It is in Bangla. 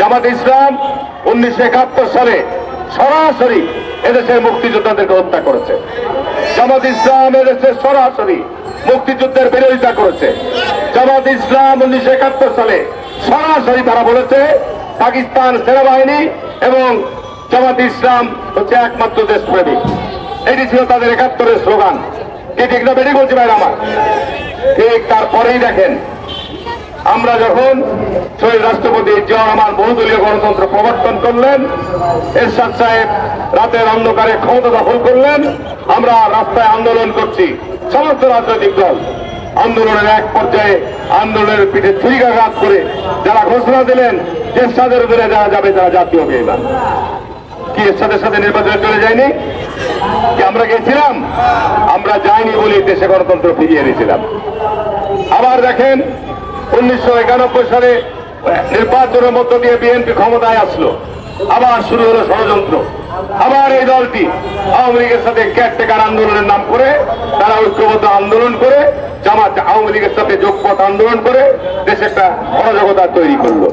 জামাত ইসলাম 1971 সালে সরাসরি এদেশের মুক্তিযোদ্ধাদেরকে হত্যা করেছে। জামাত ইসলাম এদেশে সরাসরি মুক্তিযুদ্ধের বিরোধিতা করেছে। জামাত ইসলাম 1971 সালে সরাসরি তারা বলেছে পাকিস্তান সেনাবাহিনী এবং জামাত ইসলাম হচ্ছে একমাত্র দেশপ্রেমিক। এটি ছিল তাদের 71-এর স্লোগান। ঠিক না বেটি বলছি ভাই আমার? ঠিক তারপরেই দেখেন আমরা যখন শহীদ রাষ্ট্রপতি জিয়া রহমান বহুদলীয় গণতন্ত্র প্রবর্তন করলেন, এরশাদ সাহেব রাতের অন্ধকারে ক্ষমতা দখল করলেন, আমরা রাস্তায় আন্দোলন করছি। সমস্ত রাজনৈতিক দল আন্দোলনের এক পর্যায়ে আন্দোলনের পিঠে ছুরিকাঘাত করে যারা ঘোষণা দিলেন যে এরশাদের উপরে যারা যাবে তারা জাতীয় বেঈমান। কি এরশাদের সাথে নির্বাচনে চলে যায়নি? কি আমরা গেছিলাম? আমরা যাইনি বলে দেশে গণতন্ত্র ফিরিয়ে এনেছিলাম। আবার দেখেন 1991 সালে নির্বাচনের মধ্য দিয়ে বিএনপি ক্ষমতায় আসলো, আবার শুরু হলো ষড়যন্ত্র। আবার এই দলটি আওয়ামী লীগের সাথে কেয়ারটেকার আন্দোলনের নাম করে তারা ঐক্যবদ্ধ আন্দোলন করে জামাত আওয়ামী লীগের সাথে যোগপথ আন্দোলন করে দেশে একটা অরাজকতা তৈরি করলো।